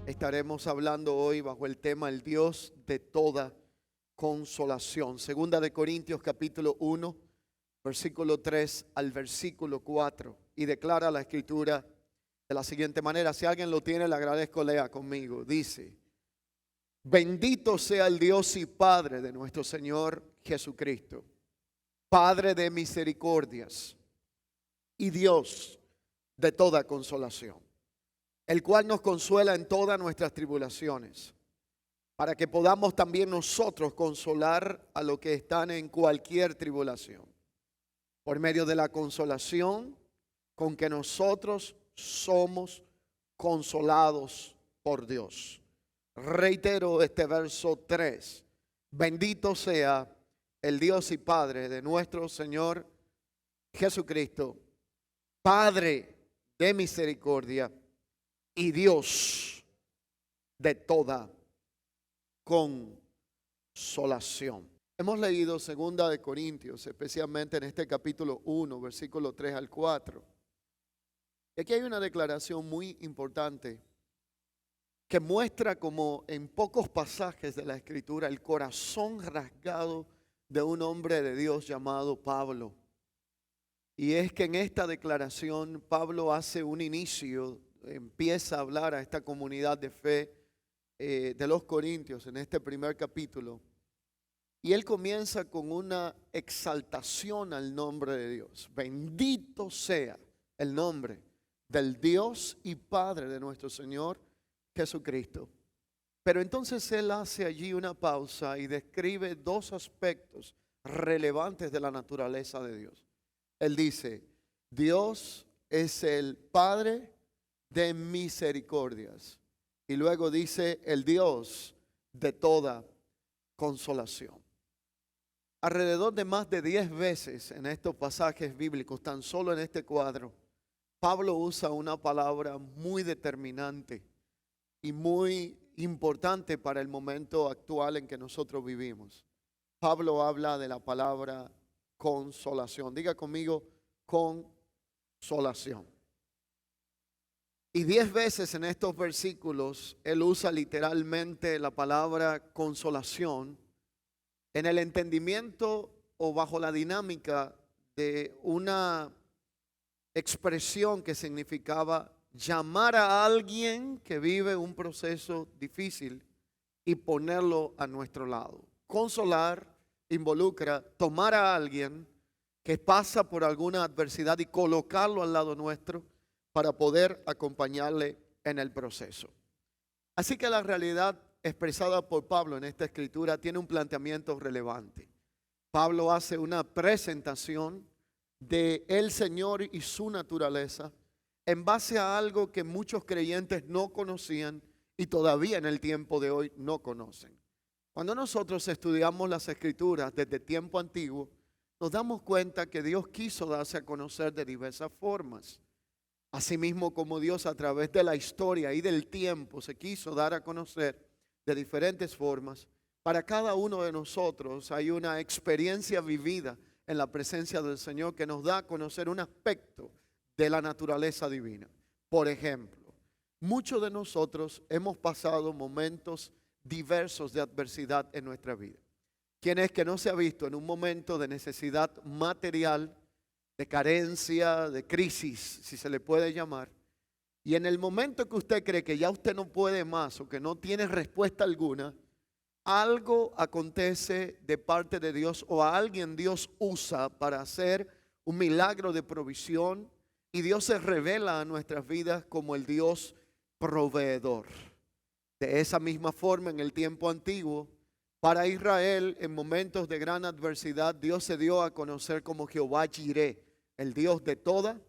Estaremos hablando hoy bajo el tema el Dios de toda consolación. Segunda de Corintios capítulo 1, versículo 3 al versículo 4. Y declara la escritura de la siguiente manera. Si alguien lo tiene, le agradezco, lea conmigo. Dice: bendito sea el Dios y Padre de nuestro Señor Jesucristo, Padre de misericordias y Dios de toda consolación, el cual nos consuela en todas nuestras tribulaciones, para que podamos también nosotros consolar a los que están en cualquier tribulación, por medio de la consolación con que nosotros somos consolados por Dios. Reitero este verso 3. Bendito sea el Dios y Padre de nuestro Señor Jesucristo, Padre de misericordia y Dios de toda consolación. Hemos leído Segunda de Corintios, especialmente en este capítulo 1, versículo 3 al 4. Y aquí hay una declaración muy importante que muestra como en pocos pasajes de la Escritura el corazón rasgado de un hombre de Dios llamado Pablo. Y es que en esta declaración Pablo hace un inicio, empieza a hablar a esta comunidad de fe de los Corintios en este primer capítulo. Y él comienza con una exaltación al nombre de Dios. Bendito sea el nombre del Dios y Padre de nuestro Señor Jesucristo. Pero entonces él hace allí una pausa y describe dos aspectos relevantes de la naturaleza de Dios. Él dice: Dios es el Padre de misericordias. Y luego dice: el Dios de toda consolación. Alrededor de más de 10 veces en estos pasajes bíblicos, tan solo en este cuadro, Pablo usa una palabra muy determinante y muy importante para el momento actual en que nosotros vivimos. Pablo habla de la palabra consolación. Diga conmigo: consolación. Y 10 veces en estos versículos él usa literalmente la palabra consolación en el entendimiento o bajo la dinámica de una expresión que significaba llamar a alguien que vive un proceso difícil y ponerlo a nuestro lado. Consolar involucra tomar a alguien que pasa por alguna adversidad y colocarlo al lado nuestro para poder acompañarle en el proceso. Así que la realidad expresada por Pablo en esta escritura tiene un planteamiento relevante. Pablo hace una presentación de el Señor y su naturaleza en base a algo que muchos creyentes no conocían y todavía en el tiempo de hoy no conocen. Cuando nosotros estudiamos las escrituras desde tiempo antiguo, nos damos cuenta que Dios quiso darse a conocer de diversas formas. Asimismo, como Dios a través de la historia y del tiempo se quiso dar a conocer de diferentes formas, para cada uno de nosotros hay una experiencia vivida en la presencia del Señor que nos da a conocer un aspecto de la naturaleza divina. Por ejemplo, muchos de nosotros hemos pasado momentos diversos de adversidad en nuestra vida. ¿Quién es que no se ha visto en un momento de necesidad material, de carencia, de crisis, si se le puede llamar? Y en el momento que usted cree que ya usted no puede más o que no tiene respuesta alguna, algo acontece de parte de Dios o a alguien Dios usa para hacer un milagro de provisión y Dios se revela a nuestras vidas como el Dios proveedor. De esa misma forma, en el tiempo antiguo, para Israel, en momentos de gran adversidad, Dios se dio a conocer como Jehová Jireh, el Dios de toda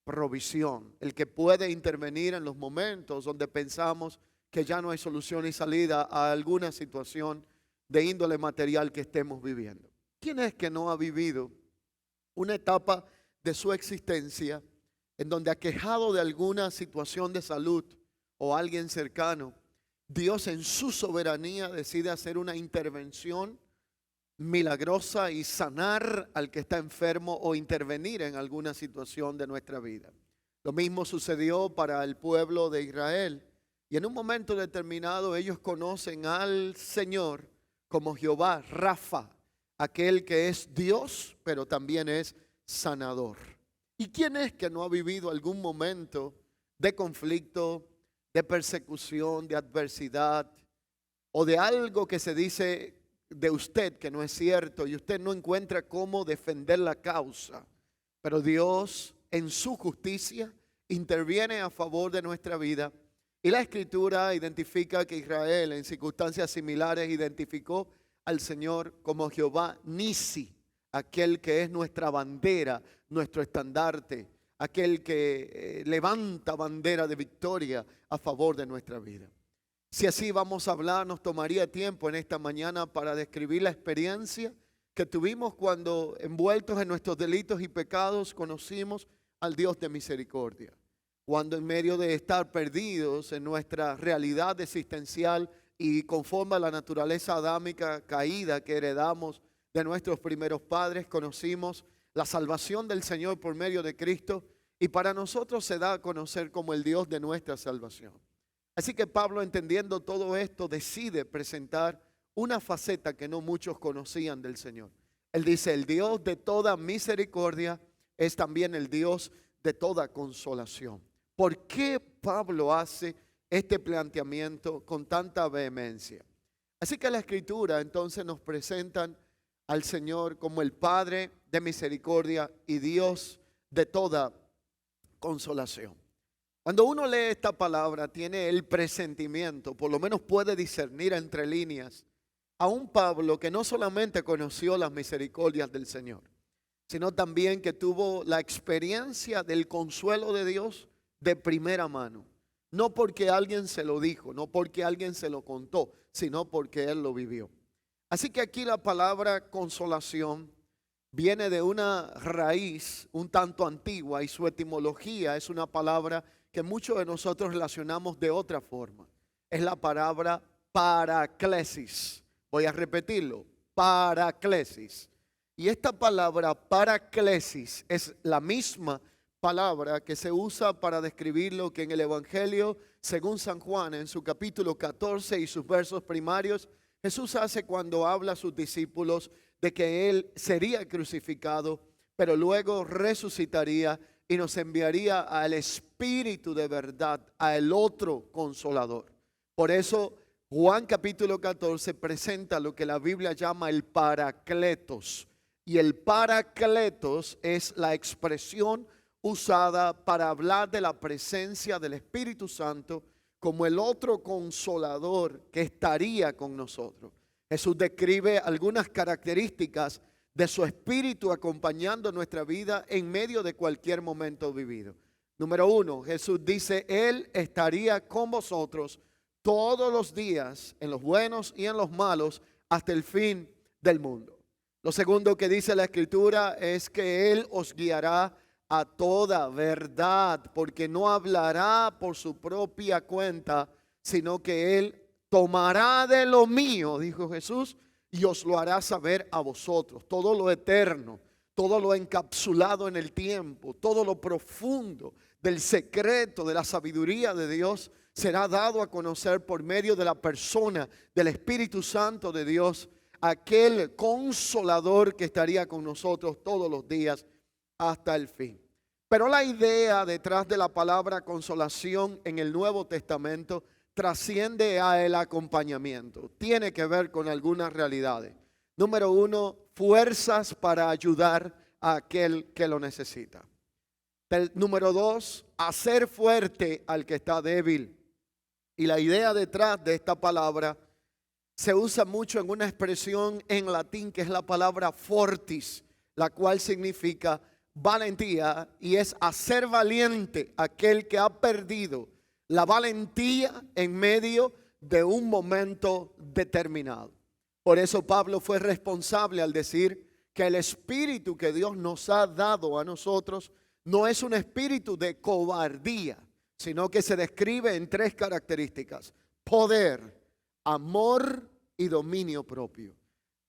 provisión, el que puede intervenir en los momentos donde pensamos que ya no hay solución y salida a alguna situación de índole material que estemos viviendo. ¿Quién es que no ha vivido una etapa de su existencia en donde, aquejado de alguna situación de salud o alguien cercano, Dios en su soberanía decide hacer una intervención milagrosa y sanar al que está enfermo o intervenir en alguna situación de nuestra vida? Lo mismo sucedió para el pueblo de Israel. Y en un momento determinado ellos conocen al Señor como Jehová Rafa, aquel que es Dios, pero también es sanador. ¿Y quién es que no ha vivido algún momento de conflicto, de persecución, de adversidad o de algo que se dice de usted que no es cierto y usted no encuentra cómo defender la causa? Pero Dios en su justicia interviene a favor de nuestra vida. Y la Escritura identifica que Israel en circunstancias similares identificó al Señor como Jehová Nisi, aquel que es nuestra bandera, nuestro estandarte, aquel que levanta bandera de victoria a favor de nuestra vida. Si así vamos a hablar, nos tomaría tiempo en esta mañana para describir la experiencia que tuvimos cuando, envueltos en nuestros delitos y pecados, conocimos al Dios de misericordia. Cuando en medio de estar perdidos en nuestra realidad existencial y conforme a la naturaleza adámica caída que heredamos de nuestros primeros padres, conocimos la salvación del Señor por medio de Cristo, y para nosotros se da a conocer como el Dios de nuestra salvación. Así que Pablo, entendiendo todo esto, decide presentar una faceta que no muchos conocían del Señor. Él dice: el Dios de toda misericordia es también el Dios de toda consolación. ¿Por qué Pablo hace este planteamiento con tanta vehemencia? Así que la Escritura entonces nos presentan al Señor como el Padre de misericordia y Dios de toda consolación. Cuando uno lee esta palabra, tiene el presentimiento, por lo menos puede discernir entre líneas, a un Pablo que no solamente conoció las misericordias del Señor, sino también que tuvo la experiencia del consuelo de Dios de primera mano. No porque alguien se lo dijo, no porque alguien se lo contó, sino porque él lo vivió. Así que aquí la palabra consolación viene de una raíz un tanto antigua y su etimología es una palabra que muchos de nosotros relacionamos de otra forma. Es la palabra paraklesis. Voy a repetirlo: paraklesis. Y esta palabra paraklesis es la misma palabra que se usa para describir lo que en el Evangelio, según San Juan, en su capítulo 14 y sus versos primarios, Jesús hace cuando habla a sus discípulos de que Él sería crucificado, pero luego resucitaría y nos enviaría al Espíritu de verdad, al otro Consolador. Por eso Juan capítulo 14 presenta lo que la Biblia llama el Paracletos. Y el Paracletos es la expresión usada para hablar de la presencia del Espíritu Santo como el otro Consolador que estaría con nosotros. Jesús describe algunas características de su Espíritu acompañando nuestra vida en medio de cualquier momento vivido. Número 1, Jesús dice: Él estaría con vosotros todos los días, en los buenos y en los malos, hasta el fin del mundo. Lo segundo que dice la Escritura es que Él os guiará a toda verdad, porque no hablará por su propia cuenta, sino que Él tomará de lo mío, dijo Jesús, y os lo hará saber a vosotros. Todo lo eterno, todo lo encapsulado en el tiempo, todo lo profundo del secreto de la sabiduría de Dios será dado a conocer por medio de la persona del Espíritu Santo de Dios, aquel Consolador que estaría con nosotros todos los días hasta el fin. Pero la idea detrás de la palabra consolación en el Nuevo Testamento trasciende a el acompañamiento. Tiene que ver con algunas realidades. Número 1, fuerzas para ayudar a aquel que lo necesita. Número 2, hacer fuerte al que está débil. Y la idea detrás de esta palabra se usa mucho en una expresión en latín que es la palabra fortis, la cual significa valentía y es hacer valiente aquel que ha perdido La valentía en medio de un momento determinado. Por eso Pablo fue responsable al decir que el espíritu que Dios nos ha dado a nosotros no es un espíritu de cobardía, sino que se describe en 3 características: poder, amor y dominio propio.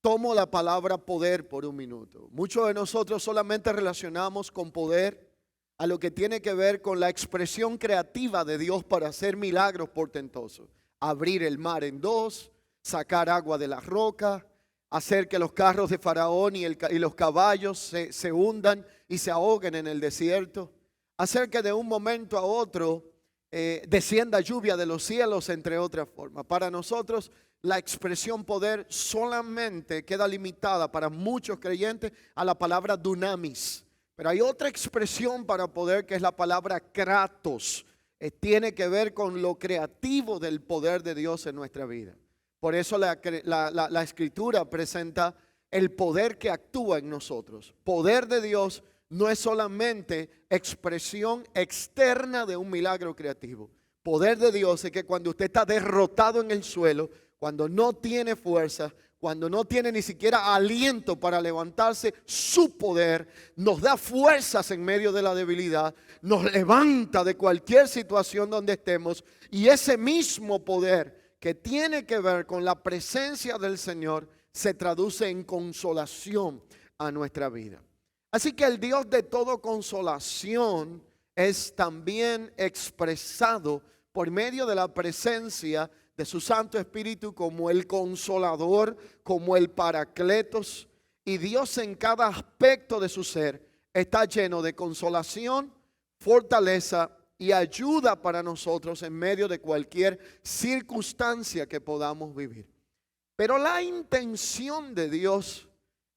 Tomo la palabra poder por un minuto. Muchos de nosotros solamente relacionamos con poder a lo que tiene que ver con la expresión creativa de Dios para hacer milagros portentosos. Abrir el mar en 2, sacar agua de la roca, hacer que los carros de Faraón y los caballos se hundan y se ahoguen en el desierto. Hacer que de un momento a otro descienda lluvia de los cielos, entre otras formas. Para nosotros la expresión poder solamente queda limitada para muchos creyentes a la palabra dunamis. Pero hay otra expresión para poder que es la palabra kratos. Tiene que ver con lo creativo del poder de Dios en nuestra vida. Por eso la Escritura presenta el poder que actúa en nosotros. Poder de Dios no es solamente expresión externa de un milagro creativo. Poder de Dios es que cuando usted está derrotado en el suelo, cuando no tiene fuerza, cuando no tiene ni siquiera aliento para levantarse, su poder nos da fuerzas en medio de la debilidad, nos levanta de cualquier situación donde estemos, y ese mismo poder que tiene que ver con la presencia del Señor se traduce en consolación a nuestra vida. Así que el Dios de toda consolación es también expresado por medio de la presencia de su Santo Espíritu como el Consolador, como el Paracletos. Y Dios en cada aspecto de su ser está lleno de consolación, fortaleza y ayuda para nosotros en medio de cualquier circunstancia que podamos vivir. Pero la intención de Dios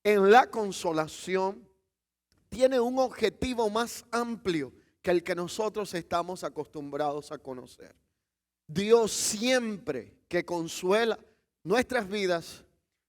en la consolación tiene un objetivo más amplio que el que nosotros estamos acostumbrados a conocer. Dios siempre que consuela nuestras vidas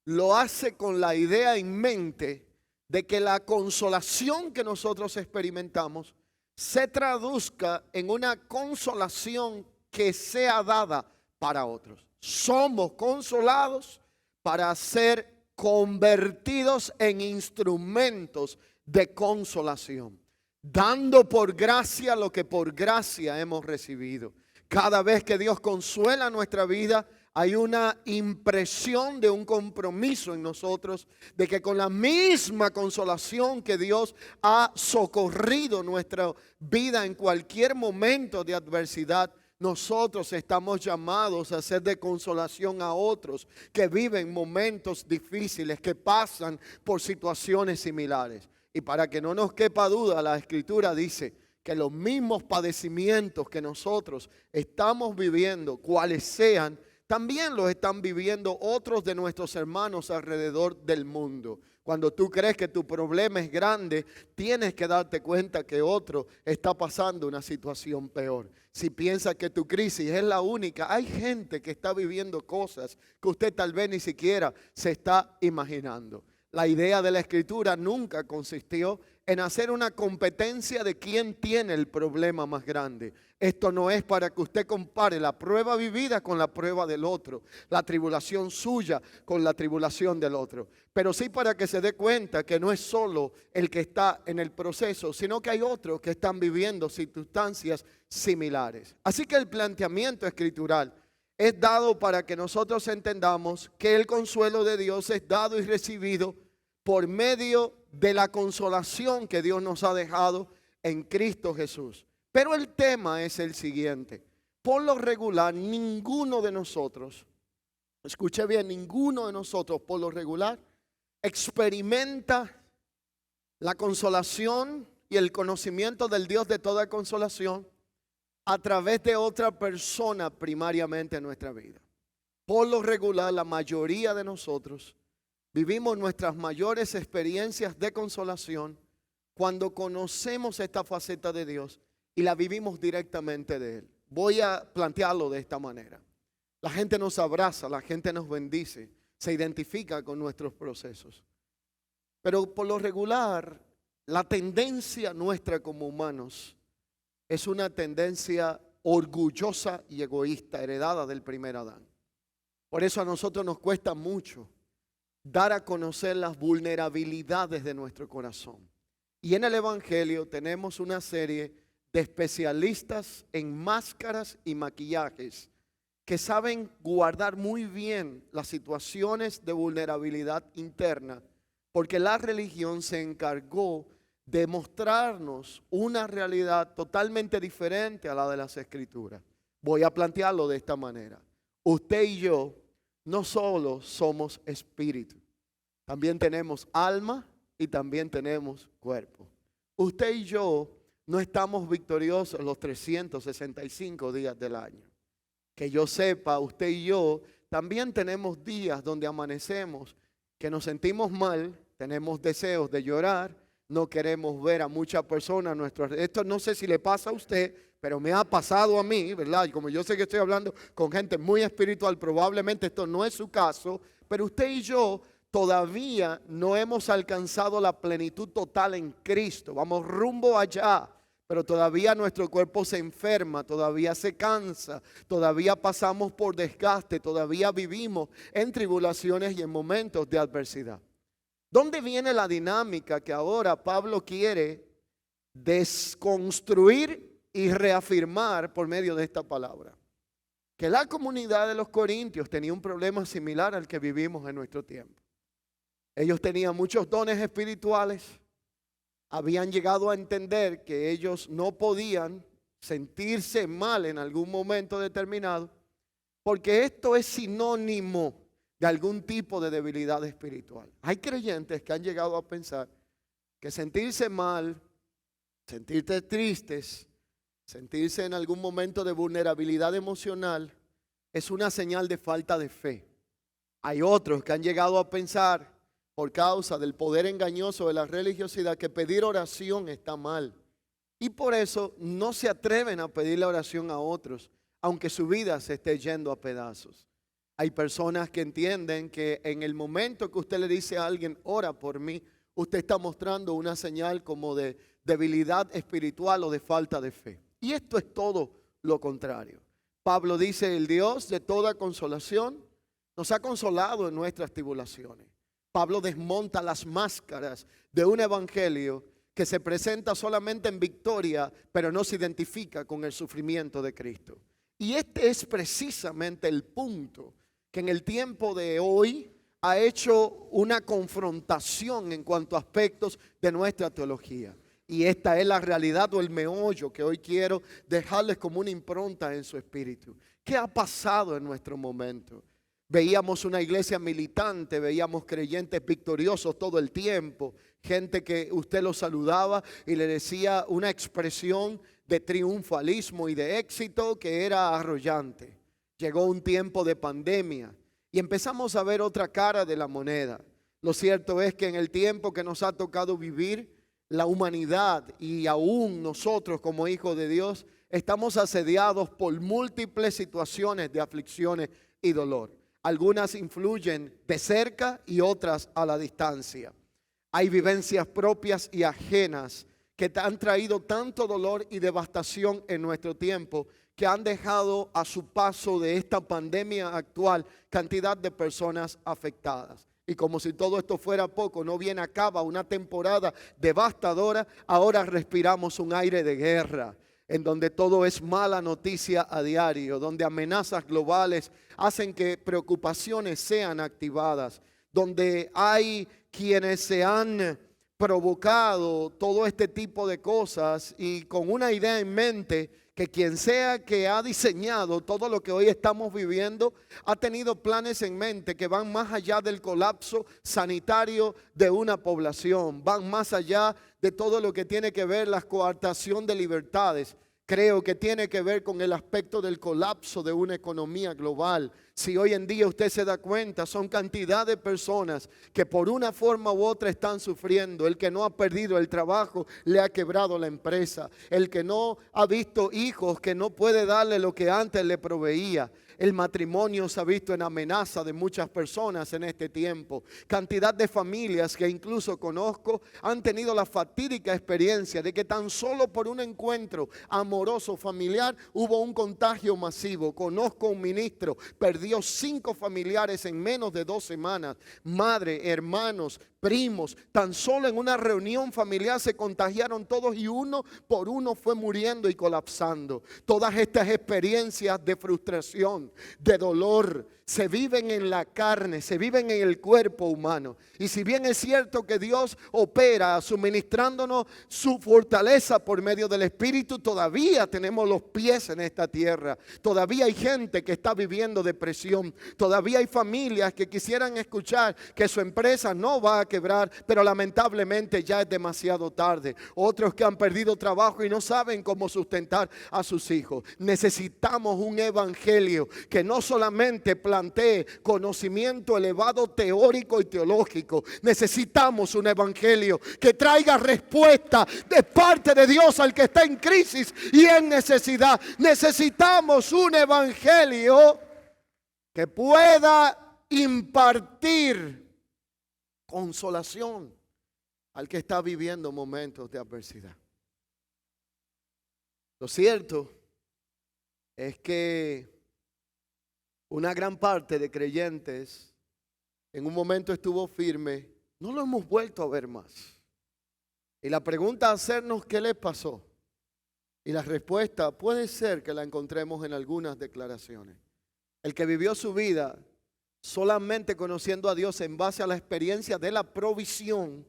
lo hace con la idea en mente de que la consolación que nosotros experimentamos se traduzca en una consolación que sea dada para otros. Somos consolados para ser convertidos en instrumentos de consolación, dando por gracia lo que por gracia hemos recibido. Cada vez que Dios consuela nuestra vida, hay una impresión de un compromiso en nosotros de que con la misma consolación que Dios ha socorrido nuestra vida en cualquier momento de adversidad, nosotros estamos llamados a ser de consolación a otros que viven momentos difíciles, que pasan por situaciones similares. Y para que no nos quepa duda, la Escritura dice que los mismos padecimientos que nosotros estamos viviendo, cuales sean, también los están viviendo otros de nuestros hermanos alrededor del mundo. Cuando tú crees que tu problema es grande, tienes que darte cuenta que otro está pasando una situación peor. Si piensas que tu crisis es la única, hay gente que está viviendo cosas que usted tal vez ni siquiera se está imaginando. La idea de la Escritura nunca consistió en hacer una competencia de quién tiene el problema más grande. Esto no es para que usted compare la prueba vivida con la prueba del otro, la tribulación suya con la tribulación del otro. Pero sí para que se dé cuenta que no es solo el que está en el proceso, sino que hay otros que están viviendo circunstancias similares. Así que el planteamiento escritural es dado para que nosotros entendamos que el consuelo de Dios es dado y recibido por medio de la consolación que Dios nos ha dejado en Cristo Jesús. Pero el tema es el siguiente. Por lo regular, ninguno de nosotros, escuche bien, ninguno de nosotros por lo regular experimenta la consolación y el conocimiento del Dios de toda consolación a través de otra persona primariamente en nuestra vida. Por lo regular, la mayoría de nosotros vivimos nuestras mayores experiencias de consolación cuando conocemos esta faceta de Dios y la vivimos directamente de Él. Voy a plantearlo de esta manera. La gente nos abraza, la gente nos bendice, se identifica con nuestros procesos. Pero por lo regular, la tendencia nuestra como humanos es una tendencia orgullosa y egoísta, heredada del primer Adán. Por eso a nosotros nos cuesta mucho dar a conocer las vulnerabilidades de nuestro corazón. Y en el Evangelio tenemos una serie de especialistas en máscaras y maquillajes que saben guardar muy bien las situaciones de vulnerabilidad interna, porque la religión se encargó de mostrarnos una realidad totalmente diferente a la de las Escrituras. Voy a plantearlo de esta manera. Usted y yo no solo somos espíritu, también tenemos alma y también tenemos cuerpo. Usted y yo no estamos victoriosos los 365 días del año. Que yo sepa, usted y yo también tenemos días donde amanecemos, que nos sentimos mal, tenemos deseos de llorar, no queremos ver a muchas personas. Esto no sé si le pasa a usted, pero me ha pasado a mí, ¿verdad? Y como yo sé que estoy hablando con gente muy espiritual, probablemente esto no es su caso, pero usted y yo todavía no hemos alcanzado la plenitud total en Cristo. Vamos rumbo allá, pero todavía nuestro cuerpo se enferma, todavía se cansa, todavía pasamos por desgaste, todavía vivimos en tribulaciones y en momentos de adversidad. ¿Dónde viene la dinámica que ahora Pablo quiere desconstruir y reafirmar por medio de esta palabra? Que la comunidad de los Corintios tenía un problema similar al que vivimos en nuestro tiempo. Ellos tenían muchos dones espirituales, habían llegado a entender que ellos no podían sentirse mal en algún momento determinado, porque esto es sinónimo de algún tipo de debilidad espiritual. Hay creyentes que han llegado a pensar que sentirse mal, sentirse tristes, sentirse en algún momento de vulnerabilidad emocional es una señal de falta de fe. Hay otros que han llegado a pensar, por causa del poder engañoso de la religiosidad, que pedir oración está mal. Y por eso no se atreven a pedir la oración a otros, aunque su vida se esté yendo a pedazos. Hay personas que entienden que en el momento que usted le dice a alguien, ora por mí, usted está mostrando una señal como de debilidad espiritual o de falta de fe. Y esto es todo lo contrario. Pablo dice, el Dios de toda consolación nos ha consolado en nuestras tribulaciones. Pablo desmonta las máscaras de un evangelio que se presenta solamente en victoria, pero no se identifica con el sufrimiento de Cristo. Y este es precisamente el punto que en el tiempo de hoy ha hecho una confrontación en cuanto a aspectos de nuestra teología. Y esta es la realidad o el meollo que hoy quiero dejarles como una impronta en su espíritu. ¿Qué ha pasado en nuestro momento? Veíamos una iglesia militante, veíamos creyentes victoriosos todo el tiempo, gente que usted los saludaba y le decía una expresión de triunfalismo y de éxito que era arrollante. Llegó un tiempo de pandemia y empezamos a ver otra cara de la moneda. Lo cierto es que en el tiempo que nos ha tocado vivir, la humanidad y aún nosotros como hijos de Dios estamos asediados por múltiples situaciones de aflicciones y dolor. Algunas influyen de cerca y otras a la distancia. Hay vivencias propias y ajenas que han traído tanto dolor y devastación en nuestro tiempo que han dejado a su paso de esta pandemia actual cantidad de personas afectadas. Y como si todo esto fuera poco, no bien acaba una temporada devastadora, ahora respiramos un aire de guerra, en donde todo es mala noticia a diario, donde amenazas globales hacen que preocupaciones sean activadas, donde hay quienes se han provocado todo este tipo de cosas y con una idea en mente que quien sea que ha diseñado todo lo que hoy estamos viviendo ha tenido planes en mente que van más allá del colapso sanitario de una población, van más allá de todo lo que tiene que ver la coartación de libertades. Creo que tiene que ver con el aspecto del colapso de una economía global. Si hoy en día usted se da cuenta, son cantidad de personas que por una forma u otra están sufriendo. El que no ha perdido el trabajo le ha quebrado la empresa. El que no ha visto hijos que no puede darle lo que antes le proveía. El matrimonio se ha visto en amenaza de muchas personas en este tiempo. Cantidad de familias que incluso conozco han tenido la fatídica experiencia de que tan solo por un encuentro amoroso familiar hubo un contagio masivo. Conozco un ministro, perdió 5 familiares en menos de 2 semanas. Madre, hermanos, primos, tan solo en una reunión familiar se contagiaron todos y uno por uno fue muriendo y colapsando. Todas estas experiencias de frustración, de dolor, se viven en la carne, se viven en el cuerpo humano. Y si bien es cierto que Dios opera suministrándonos su fortaleza por medio del Espíritu, todavía tenemos los pies en esta tierra. Todavía hay gente que está viviendo depresión. Todavía hay familias que quisieran escuchar que su empresa no va a quebrar, pero lamentablemente ya es demasiado tarde. Otros que han perdido trabajo y no saben cómo sustentar a sus hijos. Necesitamos un evangelio que no solamente plantee conocimiento elevado teórico y teológico. Necesitamos un evangelio que traiga respuesta de parte de Dios al que está en crisis y en necesidad. Necesitamos un evangelio que pueda impartir consolación al que está viviendo momentos de adversidad. Lo cierto es que una gran parte de creyentes en un momento estuvo firme, no lo hemos vuelto a ver más. Y la pregunta a hacernos, ¿qué les pasó? Y la respuesta puede ser que la encontremos en algunas declaraciones. El que vivió su vida solamente conociendo a Dios en base a la experiencia de la provisión,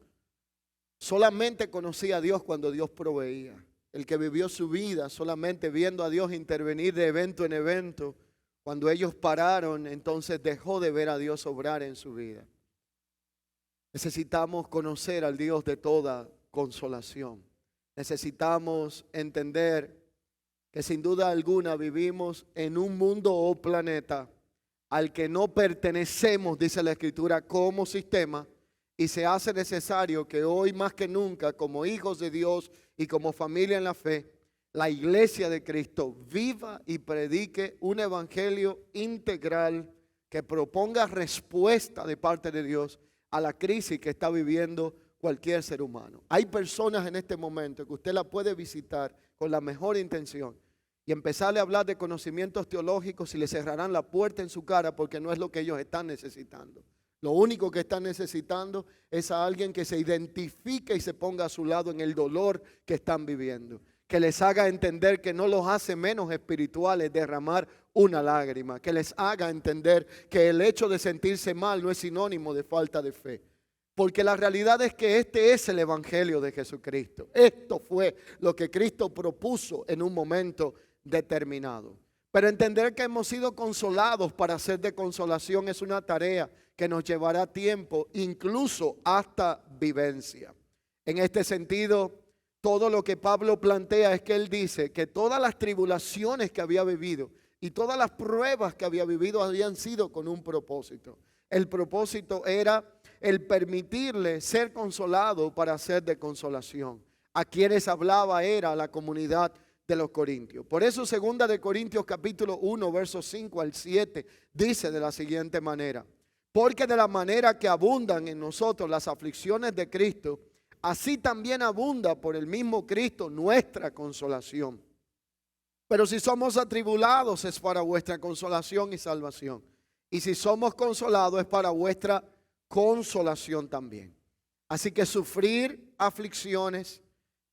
solamente conocía a Dios cuando Dios proveía. El que vivió su vida solamente viendo a Dios intervenir de evento en evento, cuando ellos pararon, entonces dejó de ver a Dios obrar en su vida. Necesitamos conocer al Dios de toda consolación. Necesitamos entender que sin duda alguna vivimos en un mundo o planeta al que no pertenecemos, dice la Escritura, como sistema, y se hace necesario que hoy más que nunca, como hijos de Dios y como familia en la fe, la iglesia de Cristo viva y predique un evangelio integral que proponga respuesta de parte de Dios a la crisis que está viviendo cualquier ser humano. Hay personas en este momento que usted la puede visitar con la mejor intención y empezarle a hablar de conocimientos teológicos y le cerrarán la puerta en su cara porque no es lo que ellos están necesitando. Lo único que están necesitando es a alguien que se identifique y se ponga a su lado en el dolor que están viviendo. Que les haga entender que no los hace menos espirituales derramar una lágrima. Que les haga entender que el hecho de sentirse mal no es sinónimo de falta de fe. Porque la realidad es que este es el evangelio de Jesucristo. Esto fue lo que Cristo propuso en un momento determinado. Pero entender que hemos sido consolados para ser de consolación es una tarea que nos llevará tiempo, incluso hasta vivencia. En este sentido, todo lo que Pablo plantea es que él dice que todas las tribulaciones que había vivido y todas las pruebas que había vivido habían sido con un propósito. El propósito era el permitirle ser consolado para ser de consolación. A quienes hablaba era la comunidad de los corintios. Por eso 2 de Corintios capítulo 1 versos 5 al 7 dice de la siguiente manera: porque de la manera que abundan en nosotros las aflicciones de Cristo, así también abunda por el mismo Cristo nuestra consolación. Pero si somos atribulados es para vuestra consolación y salvación. Y si somos consolados es para vuestra consolación también. Así que sufrir aflicciones,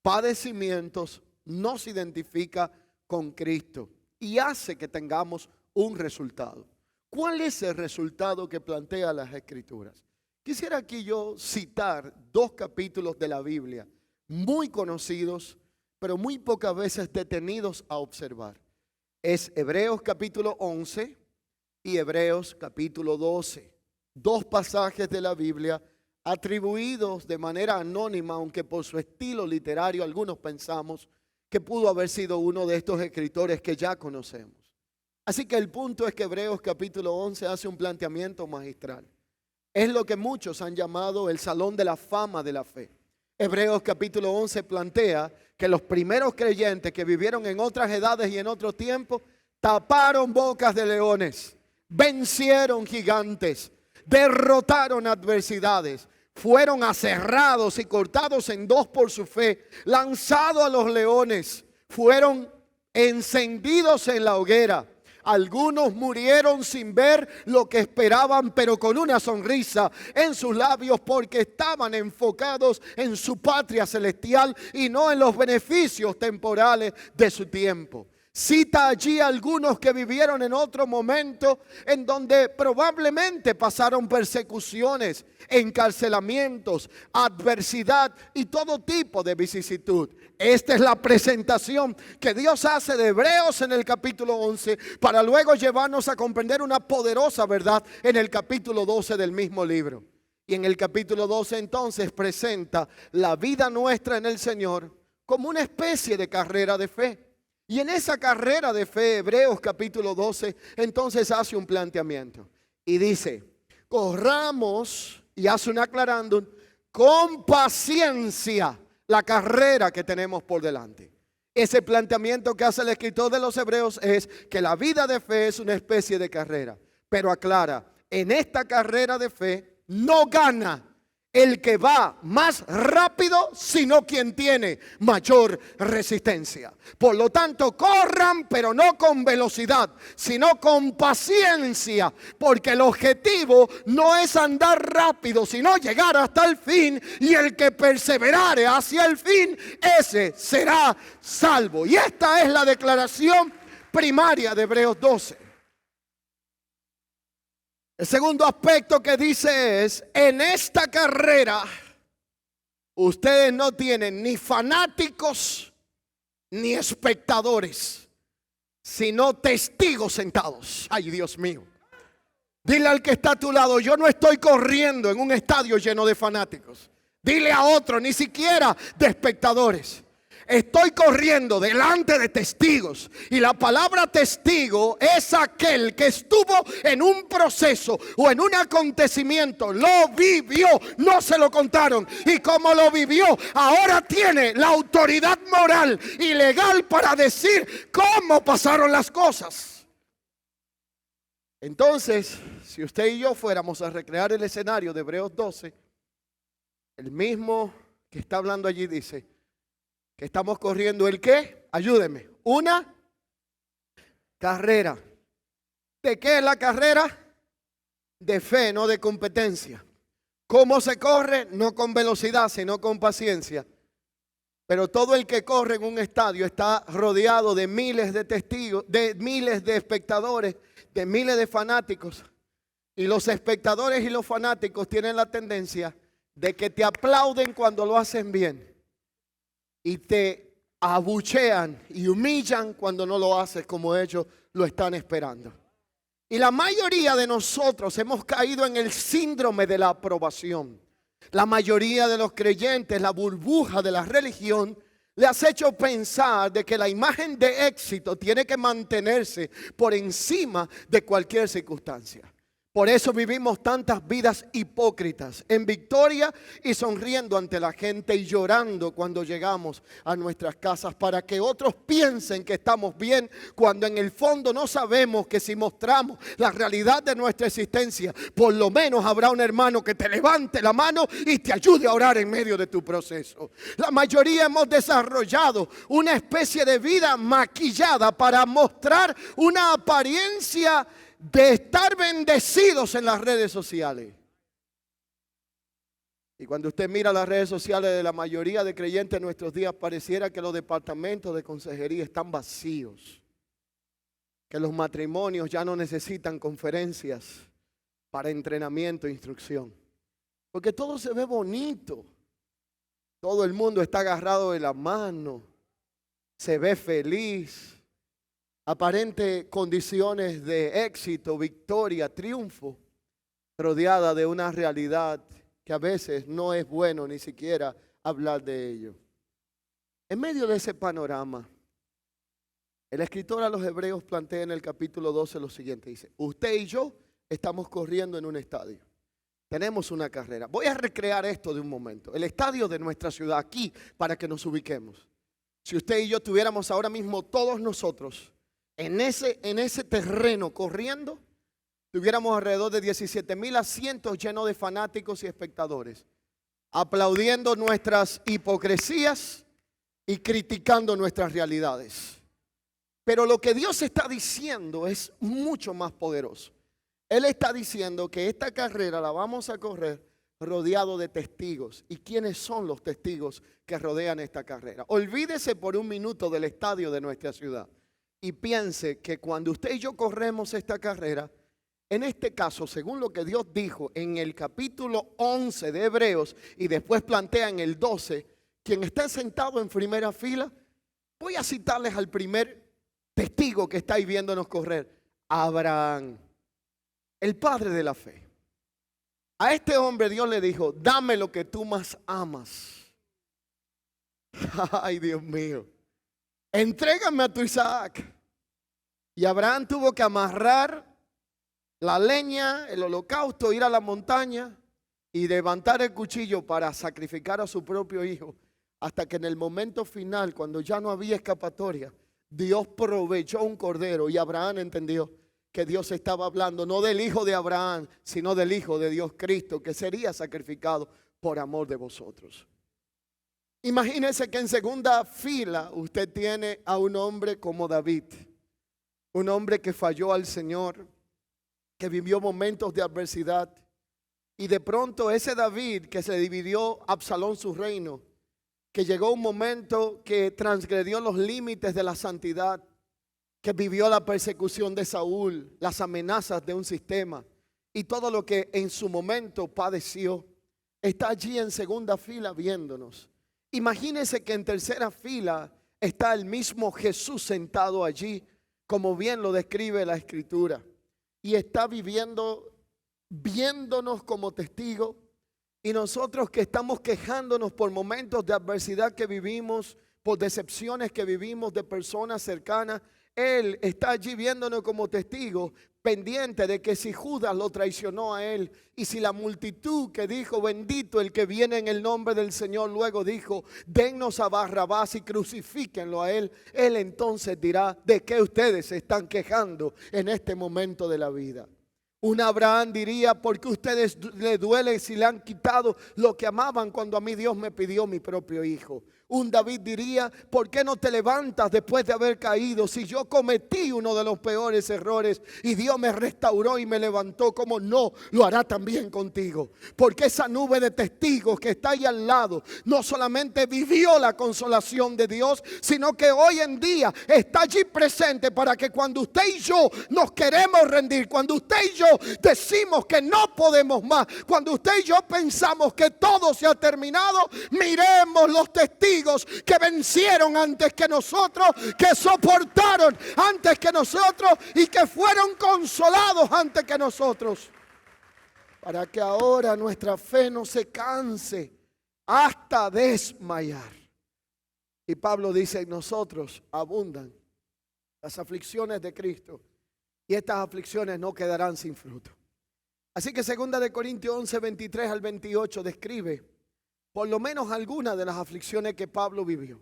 padecimientos, nos identifica con Cristo y hace que tengamos un resultado. ¿Cuál es el resultado que plantea las Escrituras? Quisiera aquí yo citar 2 capítulos de la Biblia muy conocidos, pero muy pocas veces detenidos a observar. Es Hebreos capítulo 11 y Hebreos capítulo 12. 2 pasajes de la Biblia atribuidos de manera anónima, aunque por su estilo literario algunos pensamos que pudo haber sido uno de estos escritores que ya conocemos. Así que el punto es que Hebreos capítulo 11 hace un planteamiento magistral. Es lo que muchos han llamado el salón de la fama de la fe. Hebreos capítulo 11 plantea que los primeros creyentes que vivieron en otras edades y en otros tiempos taparon bocas de leones, vencieron gigantes, derrotaron adversidades, fueron aserrados y cortados en dos por su fe, lanzados a los leones, fueron encendidos en la hoguera. Algunos murieron sin ver lo que esperaban, pero con una sonrisa en sus labios, porque estaban enfocados en su patria celestial y no en los beneficios temporales de su tiempo. Cita allí algunos que vivieron en otro momento en donde probablemente pasaron persecuciones, encarcelamientos, adversidad y todo tipo de vicisitud. Esta es la presentación que Dios hace de Hebreos en el capítulo 11 para luego llevarnos a comprender una poderosa verdad en el capítulo 12 del mismo libro. Y en el capítulo 12 entonces presenta la vida nuestra en el Señor como una especie de carrera de fe. Y en esa carrera de fe, Hebreos capítulo 12, entonces hace un planteamiento. Y dice, corramos, y hace un aclarándum, con paciencia la carrera que tenemos por delante. Ese planteamiento que hace el escritor de los Hebreos es que la vida de fe es una especie de carrera. Pero aclara, en esta carrera de fe no gana el que va más rápido, sino quien tiene mayor resistencia. Por lo tanto, corran, pero no con velocidad, sino con paciencia, porque el objetivo no es andar rápido, sino llegar hasta el fin, y el que perseverare hacia el fin, ese será salvo. Y esta es la declaración primaria de Hebreos 12. El segundo aspecto que dice es, en esta carrera ustedes no tienen ni fanáticos ni espectadores, sino testigos sentados. Ay, Dios mío. Dile al que está a tu lado, yo no estoy corriendo en un estadio lleno de fanáticos. Dile a otro, ni siquiera de espectadores. Estoy corriendo delante de testigos. Y la palabra testigo es aquel que estuvo en un proceso o en un acontecimiento. Lo vivió, no se lo contaron. Y como lo vivió, ahora tiene la autoridad moral y legal para decir cómo pasaron las cosas. Entonces, si usted y yo fuéramos a recrear el escenario de Hebreos 12, el mismo que está hablando allí dice que estamos corriendo ¿el qué? Ayúdeme. Una carrera. ¿De qué es la carrera? De fe, no de competencia. ¿Cómo se corre? No con velocidad, sino con paciencia. Pero todo el que corre en un estadio está rodeado de miles de testigos, de miles de espectadores, de miles de fanáticos. Y los espectadores y los fanáticos tienen la tendencia de que te aplauden cuando lo hacen bien. Y te abuchean y humillan cuando no lo haces como ellos lo están esperando. Y la mayoría de nosotros hemos caído en el síndrome de la aprobación. La mayoría de los creyentes, la burbuja de la religión, le has hecho pensar de que la imagen de éxito tiene que mantenerse por encima de cualquier circunstancia. Por eso vivimos tantas vidas hipócritas, en victoria y sonriendo ante la gente y llorando cuando llegamos a nuestras casas para que otros piensen que estamos bien, cuando en el fondo no sabemos que si mostramos la realidad de nuestra existencia, por lo menos habrá un hermano que te levante la mano y te ayude a orar en medio de tu proceso. La mayoría hemos desarrollado una especie de vida maquillada para mostrar una apariencia de estar bendecidos en las redes sociales. Y cuando usted mira las redes sociales de la mayoría de creyentes en nuestros días, pareciera que los departamentos de consejería están vacíos, que los matrimonios ya no necesitan conferencias para entrenamiento e instrucción, porque todo se ve bonito, todo el mundo está agarrado de la mano, se ve feliz. Aparente condiciones de éxito, victoria, triunfo, rodeada de una realidad que a veces no es bueno ni siquiera hablar de ello. En medio de ese panorama, el escritor a los Hebreos plantea en el capítulo 12 lo siguiente, dice, usted y yo estamos corriendo en un estadio, tenemos una carrera. Voy a recrear esto de un momento, el estadio de nuestra ciudad aquí para que nos ubiquemos. Si usted y yo tuviéramos ahora mismo todos nosotros en ese terreno corriendo, tuviéramos alrededor de 17,000 asientos llenos de fanáticos y espectadores, aplaudiendo nuestras hipocresías y criticando nuestras realidades. Pero lo que Dios está diciendo es mucho más poderoso. Él está diciendo que esta carrera la vamos a correr rodeado de testigos. ¿Y quiénes son los testigos que rodean esta carrera? Olvídese por un minuto del estadio de nuestra ciudad y piense que cuando usted y yo corremos esta carrera, en este caso, según lo que Dios dijo en el capítulo 11 de Hebreos y después plantea en el 12, quien está sentado en primera fila, voy a citarles al primer testigo que está ahí viéndonos correr: Abraham, el padre de la fe. A este hombre Dios le dijo: dame lo que tú más amas. Ay, Dios mío, entrégame a tu Isaac. Y Abraham tuvo que amarrar la leña, el holocausto, ir a la montaña y levantar el cuchillo para sacrificar a su propio hijo. Hasta que en el momento final, cuando ya no había escapatoria, Dios proveyó un cordero y Abraham entendió que Dios estaba hablando no del hijo de Abraham, sino del hijo de Dios, Cristo, que sería sacrificado por amor de vosotros. Imagínese que en segunda fila usted tiene a un hombre como David, un hombre que falló al Señor, que vivió momentos de adversidad, y de pronto ese David que se dividió Absalón su reino, que llegó un momento que transgredió los límites de la santidad, que vivió la persecución de Saúl, las amenazas de un sistema y todo lo que en su momento padeció, está allí en segunda fila viéndonos. Imagínese que en tercera fila está el mismo Jesús sentado allí, como bien lo describe la Escritura, y está viéndonos como testigo. Y nosotros que estamos quejándonos por momentos de adversidad que vivimos, por decepciones que vivimos de personas cercanas, Él está allí viéndonos como testigo, pendiente de que si Judas lo traicionó a Él, y si la multitud que dijo bendito el que viene en el nombre del Señor, luego dijo dennos a Barrabás y crucifíquenlo a Él, Él entonces dirá: ¿de qué ustedes se están quejando en este momento de la vida? Un Abraham diría: ¿por qué ustedes les duele si le han quitado lo que amaban cuando a mí Dios me pidió mi propio hijo? Un David diría: ¿por qué no te levantas después de haber caído? Si yo cometí uno de los peores errores y Dios me restauró y me levantó, ¿cómo no lo hará también contigo? Porque esa nube de testigos que está ahí al lado no solamente vivió la consolación de Dios, sino que hoy en día está allí presente para que cuando usted y yo nos queremos rendir, cuando usted y yo decimos que no podemos más, cuando usted y yo pensamos que todo se ha terminado, miremos los testigos que vencieron antes que nosotros, que soportaron antes que nosotros y que fueron consolados antes que nosotros, para que ahora nuestra fe no se canse hasta desmayar. Y Pablo dice: en nosotros abundan las aflicciones de Cristo, y estas aflicciones no quedarán sin fruto. Así que 2 Corintios 11, 23 al 28 describe por lo menos algunas de las aflicciones que Pablo vivió.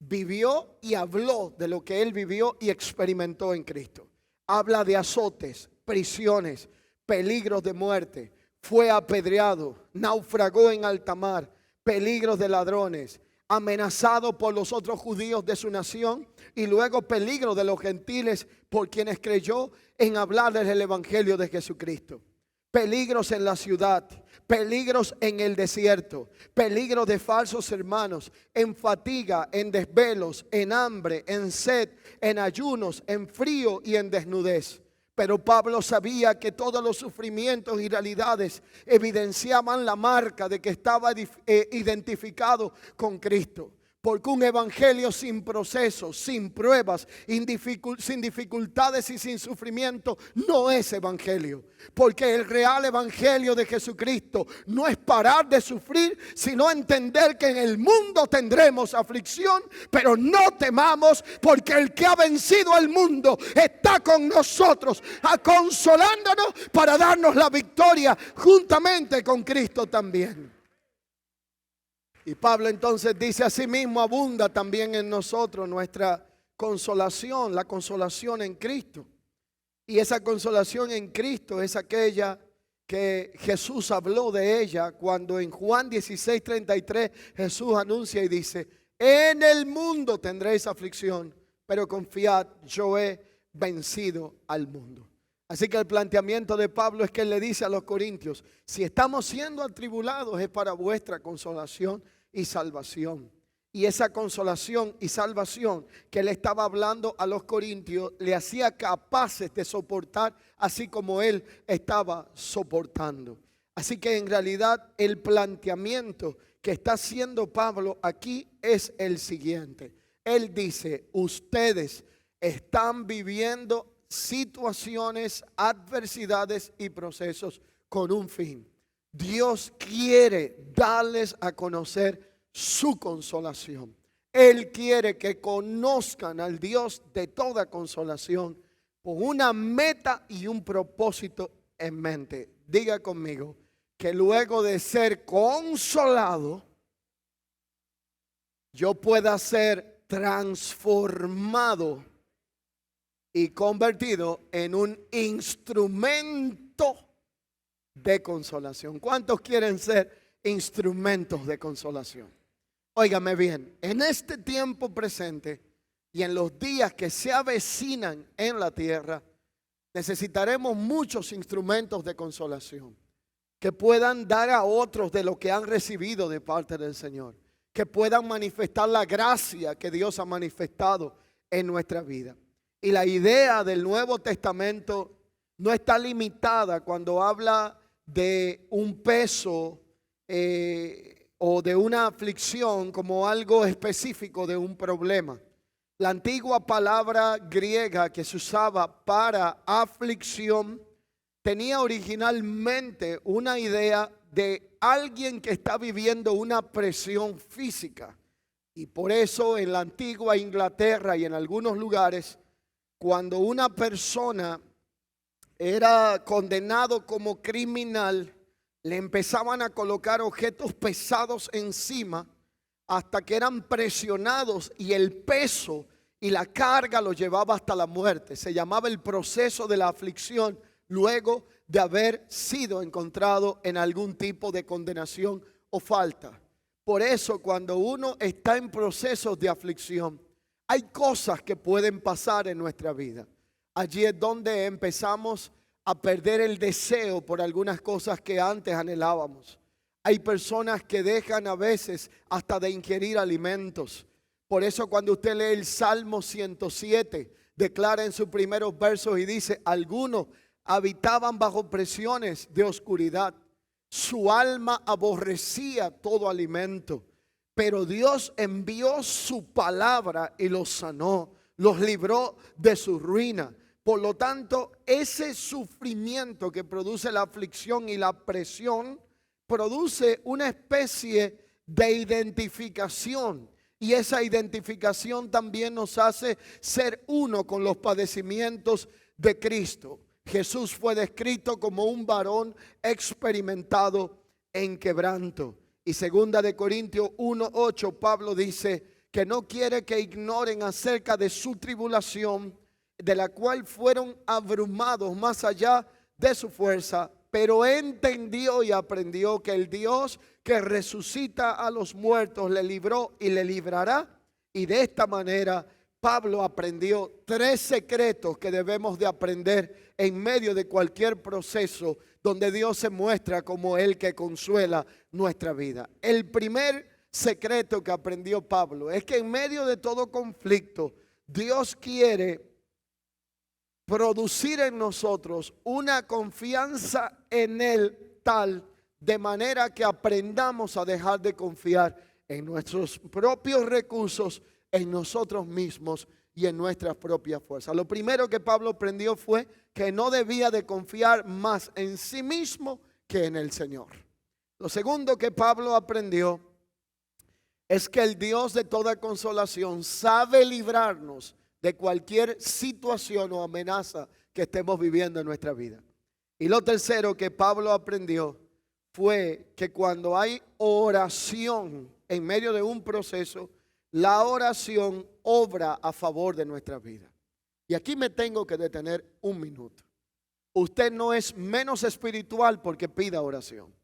Vivió y habló de lo que él vivió y experimentó en Cristo. Habla de azotes, prisiones, peligros de muerte. Fue apedreado, naufragó en alta mar, peligros de ladrones, amenazado por los otros judíos de su nación y luego peligro de los gentiles por quienes creyó en hablarles el evangelio de Jesucristo. Peligros en la ciudad, peligros en el desierto, peligros de falsos hermanos, en fatiga, en desvelos, en hambre, en sed, en ayunos, en frío y en desnudez. Pero Pablo sabía que todos los sufrimientos y realidades evidenciaban la marca de que estaba identificado con Cristo. Porque un evangelio sin procesos, sin pruebas, sin dificultades y sin sufrimiento no es evangelio. Porque el real evangelio de Jesucristo no es parar de sufrir, sino entender que en el mundo tendremos aflicción, pero no temamos, porque el que ha vencido al mundo está con nosotros, consolándonos para darnos la victoria juntamente con Cristo también. Y Pablo entonces dice: asimismo abunda también en nosotros nuestra consolación, la consolación en Cristo. Y esa consolación en Cristo es aquella que Jesús habló de ella cuando en Juan 16:33 Jesús anuncia y dice: en el mundo tendréis aflicción, pero confiad, yo he vencido al mundo. Así que el planteamiento de Pablo es que él le dice a los corintios: si estamos siendo atribulados es para vuestra consolación y salvación. Y esa consolación y salvación que él estaba hablando a los corintios le hacía capaces de soportar así como él estaba soportando. Así que en realidad el planteamiento que está haciendo Pablo aquí es el siguiente. Él dice: ustedes están viviendo situaciones, adversidades y procesos con un fin. Dios quiere darles a conocer su consolación. Él quiere que conozcan al Dios de toda consolación con una meta y un propósito en mente. Diga conmigo que luego de ser consolado, yo pueda ser transformado y convertido en un instrumento de consolación. ¿Cuántos quieren ser instrumentos de consolación? Óigame bien, en este tiempo presente y en los días que se avecinan en la tierra, necesitaremos muchos instrumentos de consolación que puedan dar a otros de lo que han recibido de parte del Señor, que puedan manifestar la gracia que Dios ha manifestado en nuestra vida. Y la idea del Nuevo Testamento no está limitada cuando habla de un peso o de una aflicción como algo específico de un problema. La antigua palabra griega que se usaba para aflicción tenía originalmente una idea de alguien que está viviendo una presión física. Y por eso en la antigua Inglaterra y en algunos lugares, cuando una persona era condenado como criminal, le empezaban a colocar objetos pesados encima hasta que eran presionados y el peso y la carga lo llevaba hasta la muerte. Se llamaba el proceso de la aflicción luego de haber sido encontrado en algún tipo de condenación o falta. Por eso cuando uno está en procesos de aflicción, hay cosas que pueden pasar en nuestra vida. Allí es donde empezamos a perder el deseo por algunas cosas que antes anhelábamos. Hay personas que dejan a veces hasta de ingerir alimentos. Por eso cuando usted lee el Salmo 107, declara en sus primeros versos y dice: algunos habitaban bajo presiones de oscuridad. Su alma aborrecía todo alimento. Pero Dios envió su palabra y los sanó, los libró de su ruina. Por lo tanto, ese sufrimiento que produce la aflicción y la presión produce una especie de identificación. Y esa identificación también nos hace ser uno con los padecimientos de Cristo. Jesús fue descrito como un varón experimentado en quebranto. Y 2 de Corintios 1:8, Pablo dice que no quiere que ignoren acerca de su tribulación, de la cual fueron abrumados más allá de su fuerza, pero entendió y aprendió que el Dios que resucita a los muertos le libró y le librará. Y de esta manera Pablo aprendió 3 secretos que debemos de aprender en medio de cualquier proceso donde Dios se muestra como el que consuela nuestra vida. El primer secreto que aprendió Pablo es que en medio de todo conflicto, Dios quiere producir en nosotros una confianza en Él tal de manera que aprendamos a dejar de confiar en nuestros propios recursos, en nosotros mismos y en nuestras propias fuerzas. Lo primero que Pablo aprendió fue que no debía de confiar más en sí mismo que en el Señor. Lo segundo que Pablo aprendió es que el Dios de toda consolación sabe librarnos de cualquier situación o amenaza que estemos viviendo en nuestra vida. Y lo tercero que Pablo aprendió fue que cuando hay oración en medio de un proceso, la oración obra a favor de nuestra vida. Y aquí me tengo que detener un minuto. Usted no es menos espiritual porque pida oración.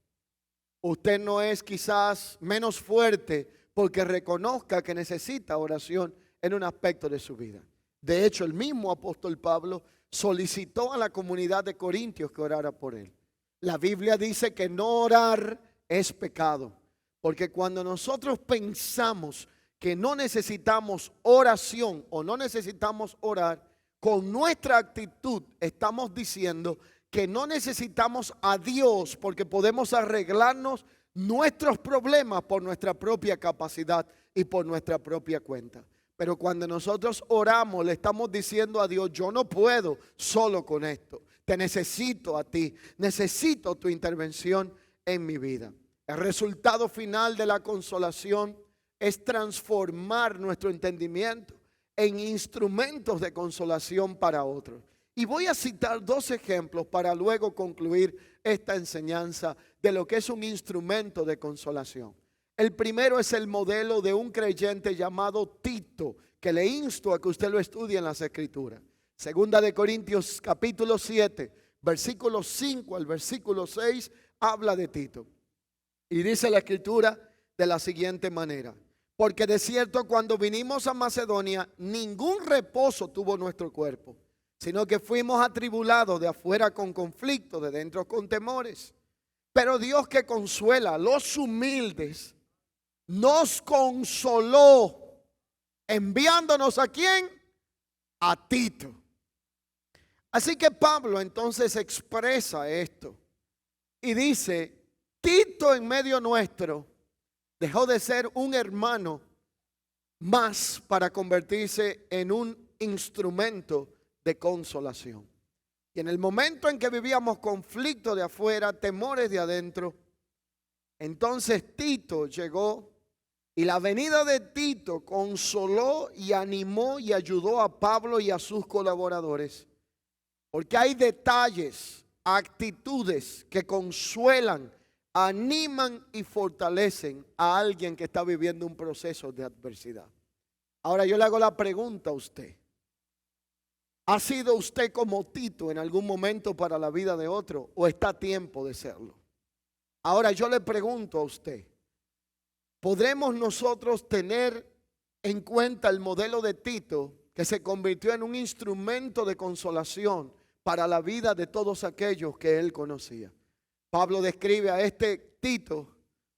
Usted no es quizás menos fuerte porque reconozca que necesita oración en un aspecto de su vida. De hecho, el mismo apóstol Pablo solicitó a la comunidad de Corintios que orara por él. La Biblia dice que no orar es pecado, porque cuando nosotros pensamos que no necesitamos oración o no necesitamos orar, con nuestra actitud estamos diciendo que no necesitamos a Dios porque podemos arreglarnos nuestros problemas por nuestra propia capacidad y por nuestra propia cuenta. Pero cuando nosotros oramos, le estamos diciendo a Dios: yo no puedo solo con esto. Te necesito a ti. Necesito tu intervención en mi vida. El resultado final de la consolación es transformar nuestro entendimiento en instrumentos de consolación para otros. Y voy a citar 2 ejemplos para luego concluir esta enseñanza de lo que es un instrumento de consolación. El primero es el modelo de un creyente llamado Tito, que le insto a que usted lo estudie en las Escrituras. Segunda de Corintios capítulo 7, versículo 5 al versículo 6, habla de Tito. Y dice la Escritura de la siguiente manera: porque de cierto cuando vinimos a Macedonia, ningún reposo tuvo nuestro cuerpo, sino que fuimos atribulados de afuera con conflicto, de dentro con temores. Pero Dios, que consuela a los humildes, nos consoló, enviándonos ¿a quién? A Tito. Así que Pablo entonces expresa esto y dice: Tito en medio nuestro dejó de ser un hermano más para convertirse en un instrumento de consolación. Y en el momento en que vivíamos conflicto de afuera, temores de adentro, entonces Tito llegó, y la venida de Tito consoló y animó y ayudó a Pablo y a sus colaboradores. Porque hay detalles, actitudes que consuelan, animan y fortalecen a alguien que está viviendo un proceso de adversidad. Ahora yo le hago la pregunta a usted: ¿ha sido usted como Tito en algún momento para la vida de otro, o está a tiempo de serlo? Ahora yo le pregunto a usted: ¿podremos nosotros tener en cuenta el modelo de Tito, que se convirtió en un instrumento de consolación para la vida de todos aquellos que él conocía? Pablo describe a este Tito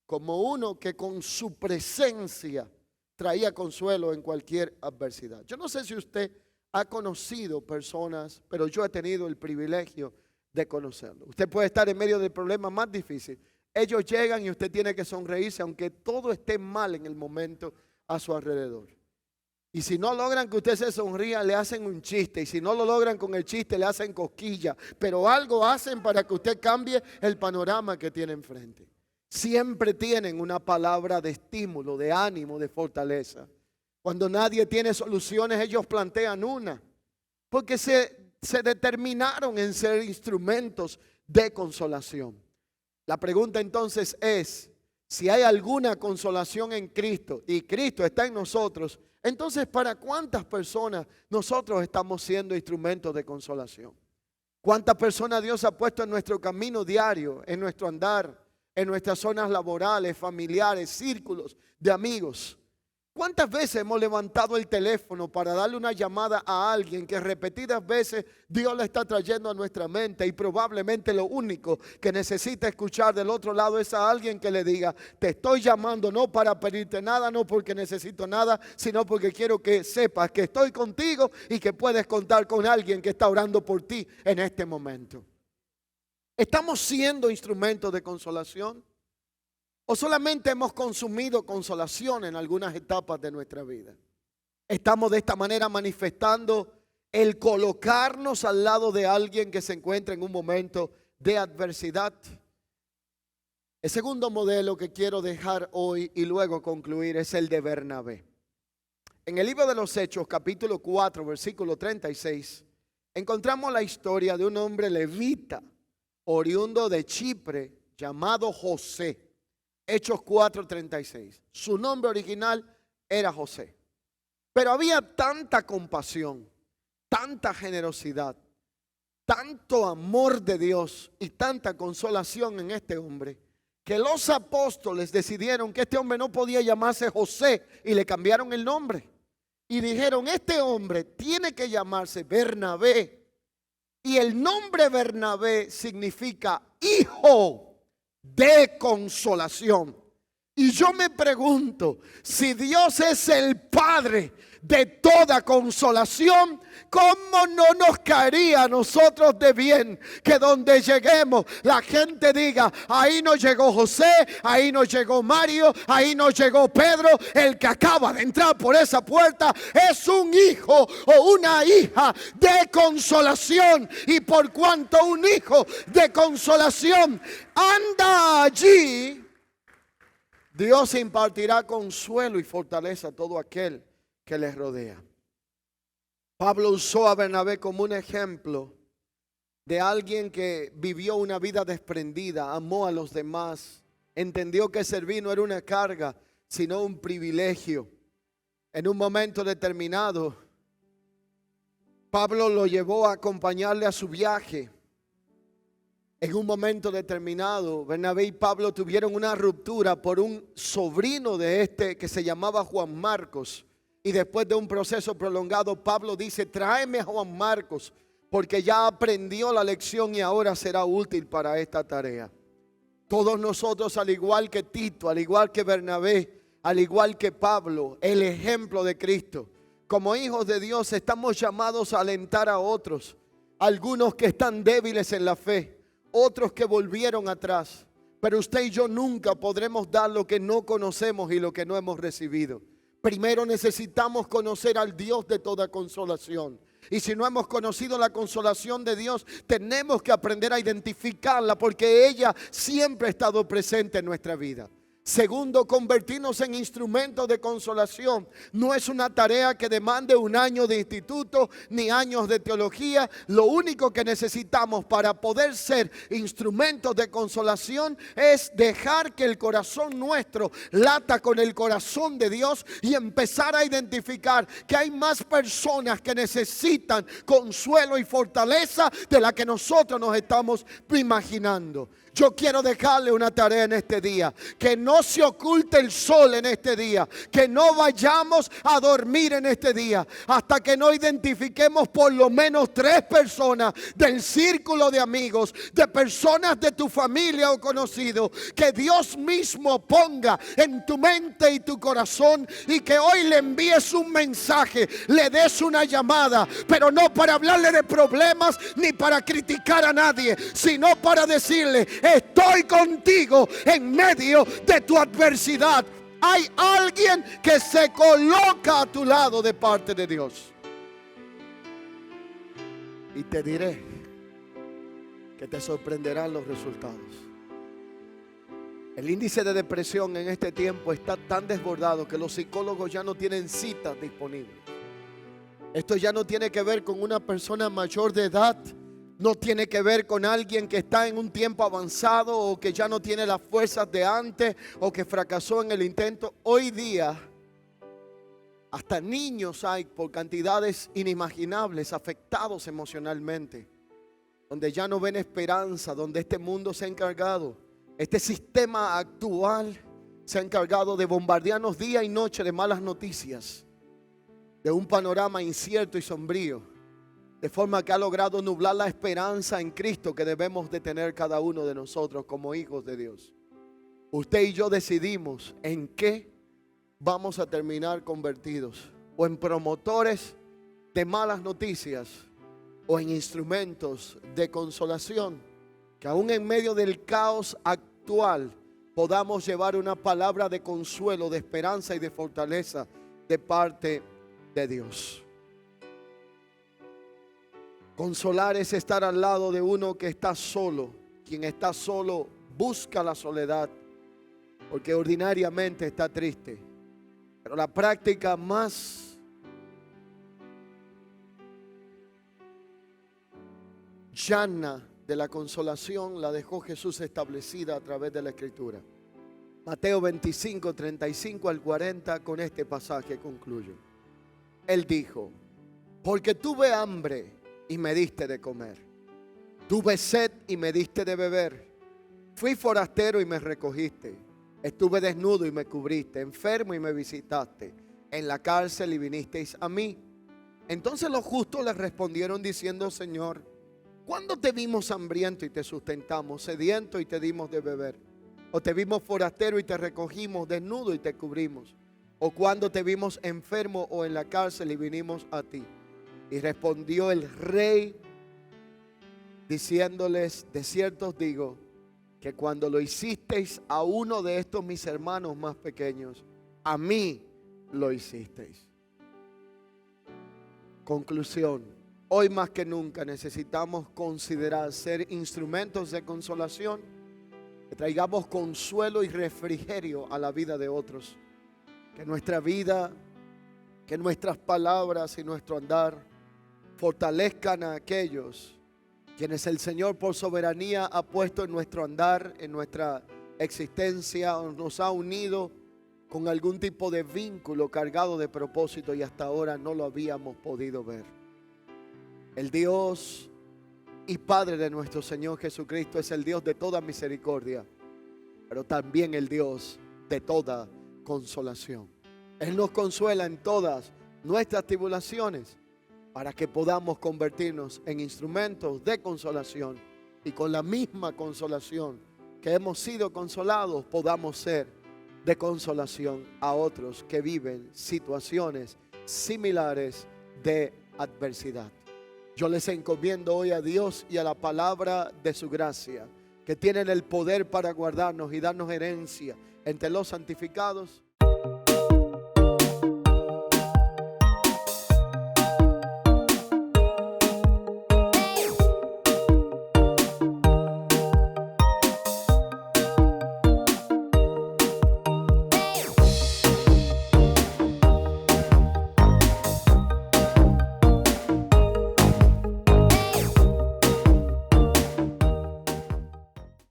como uno que con su presencia traía consuelo en cualquier adversidad. Yo no sé si usted ha conocido personas, pero yo he tenido el privilegio de conocerlo. Usted puede estar en medio del problema más difícil. Ellos llegan y usted tiene que sonreírse aunque todo esté mal en el momento a su alrededor. Y si no logran que usted se sonría, le hacen un chiste. Y si no lo logran con el chiste, le hacen cosquilla. Pero algo hacen para que usted cambie el panorama que tiene enfrente. Siempre tienen una palabra de estímulo, de ánimo, de fortaleza. Cuando nadie tiene soluciones, ellos plantean una. Porque se determinaron en ser instrumentos de consolación. La pregunta entonces es: si hay alguna consolación en Cristo y Cristo está en nosotros, entonces ¿para cuántas personas nosotros estamos siendo instrumentos de consolación? ¿Cuántas personas Dios ha puesto en nuestro camino diario, en nuestro andar, en nuestras zonas laborales, familiares, círculos de amigos? ¿Cuántas veces hemos levantado el teléfono para darle una llamada a alguien que repetidas veces Dios le está trayendo a nuestra mente, y probablemente lo único que necesita escuchar del otro lado es a alguien que le diga: te estoy llamando no para pedirte nada, no porque necesito nada, sino porque quiero que sepas que estoy contigo y que puedes contar con alguien que está orando por ti en este momento? ¿Estamos siendo instrumentos de consolación? ¿O solamente hemos consumido consolación en algunas etapas de nuestra vida? Estamos de esta manera manifestando el colocarnos al lado de alguien que se encuentra en un momento de adversidad. El segundo modelo que quiero dejar hoy y luego concluir es el de Bernabé. En el libro de los Hechos, capítulo 4, versículo 36, encontramos la historia de un hombre levita, oriundo de Chipre, llamado José. Hechos 4:36. Su nombre original era José. Pero había tanta compasión, tanta generosidad, tanto amor de Dios y tanta consolación en este hombre, que los apóstoles decidieron que este hombre no podía llamarse José y le cambiaron el nombre. Y dijeron, este hombre tiene que llamarse Bernabé. Y el nombre Bernabé significa hijo de consolación. Y yo me pregunto, si Dios es el Padre de toda consolación, ¿cómo no nos caería a nosotros de bien que donde lleguemos la gente diga, ahí nos llegó José, ahí nos llegó Mario, ahí nos llegó Pedro, el que acaba de entrar por esa puerta es un hijo o una hija de consolación? Y por cuanto un hijo de consolación anda allí, Dios impartirá consuelo y fortaleza a todo aquel que les rodea. Pablo usó a Bernabé como un ejemplo de alguien que vivió una vida desprendida, amó a los demás, entendió que servir no era una carga, sino un privilegio. En un momento determinado, Pablo lo llevó a acompañarle a su viaje. En un momento determinado, Bernabé y Pablo tuvieron una ruptura por un sobrino de este que se llamaba Juan Marcos. Y después de un proceso prolongado, Pablo dice, tráeme a Juan Marcos, porque ya aprendió la lección y ahora será útil para esta tarea. Todos nosotros, al igual que Tito, al igual que Bernabé, al igual que Pablo, el ejemplo de Cristo, como hijos de Dios, estamos llamados a alentar a otros, algunos que están débiles en la fe, otros que volvieron atrás. Pero usted y yo nunca podremos dar lo que no conocemos y lo que no hemos recibido. Primero necesitamos conocer al Dios de toda consolación. Y si no hemos conocido la consolación de Dios, tenemos que aprender a identificarla, porque ella siempre ha estado presente en nuestra vida. Segundo, convertirnos en instrumentos de consolación. No es una tarea que demande un año de instituto ni años de teología. Lo único que necesitamos para poder ser instrumentos de consolación es dejar que el corazón nuestro lata con el corazón de Dios y empezar a identificar que hay más personas que necesitan consuelo y fortaleza de la que nosotros nos estamos imaginando. Yo quiero dejarle una tarea en este día, que no se oculte el sol en este día, que no vayamos a dormir en este día hasta que no identifiquemos por lo menos 3 personas del círculo de amigos, de personas de tu familia o conocido, que Dios mismo ponga en tu mente y tu corazón, y que hoy le envíes un mensaje, le des una llamada, pero no para hablarle de problemas ni para criticar a nadie, sino para decirle: estoy contigo en medio de tu adversidad. Hay alguien que se coloca a tu lado de parte de Dios. Y te diré que te sorprenderán los resultados. El índice de depresión en este tiempo está tan desbordado que los psicólogos ya no tienen citas disponibles. Esto ya no tiene que ver con una persona mayor de edad. No tiene que ver con alguien que está en un tiempo avanzado o que ya no tiene las fuerzas de antes o que fracasó en el intento. Hoy día, hasta niños hay por cantidades inimaginables afectados emocionalmente, donde ya no ven esperanza, donde este mundo se ha encargado, este sistema actual se ha encargado de bombardearnos día y noche de malas noticias, de un panorama incierto y sombrío. De forma que ha logrado nublar la esperanza en Cristo que debemos de tener cada uno de nosotros como hijos de Dios. Usted y yo decidimos en qué vamos a terminar convertidos: o en promotores de malas noticias o en instrumentos de consolación, que aún en medio del caos actual podamos llevar una palabra de consuelo, de esperanza y de fortaleza de parte de Dios. Consolar es estar al lado de uno que está solo. Quien está solo busca la soledad porque ordinariamente está triste. Pero la práctica más llana de la consolación la dejó Jesús establecida a través de la Escritura. Mateo 25, 35 al 40, con este pasaje concluyo. Él dijo: porque tuve hambre y me diste de comer, tuve sed y me diste de beber, fui forastero y me recogiste, estuve desnudo y me cubriste, enfermo y me visitaste, en la cárcel y vinisteis a mí. Entonces los justos le respondieron diciendo: Señor, ¿cuándo te vimos hambriento y te sustentamos, sediento y te dimos de beber? ¿O te vimos forastero y te recogimos, desnudo y te cubrimos? ¿O cuando te vimos enfermo o en la cárcel y vinimos a ti? Y respondió el rey diciéndoles: de cierto os digo que cuando lo hicisteis a uno de estos mis hermanos más pequeños, a mí lo hicisteis. Conclusión: hoy más que nunca necesitamos considerar ser instrumentos de consolación, que traigamos consuelo y refrigerio a la vida de otros. Que nuestra vida, que nuestras palabras y nuestro andar fortalezcan a aquellos quienes el Señor por soberanía ha puesto en nuestro andar, en nuestra existencia, o nos ha unido con algún tipo de vínculo cargado de propósito y hasta ahora no lo habíamos podido ver. El Dios y Padre de nuestro Señor Jesucristo es el Dios de toda misericordia, pero también el Dios de toda consolación. Él nos consuela en todas nuestras tribulaciones para que podamos convertirnos en instrumentos de consolación y con la misma consolación que hemos sido consolados podamos ser de consolación a otros que viven situaciones similares de adversidad. Yo les encomiendo hoy a Dios y a la palabra de su gracia, que tienen el poder para guardarnos y darnos herencia entre los santificados.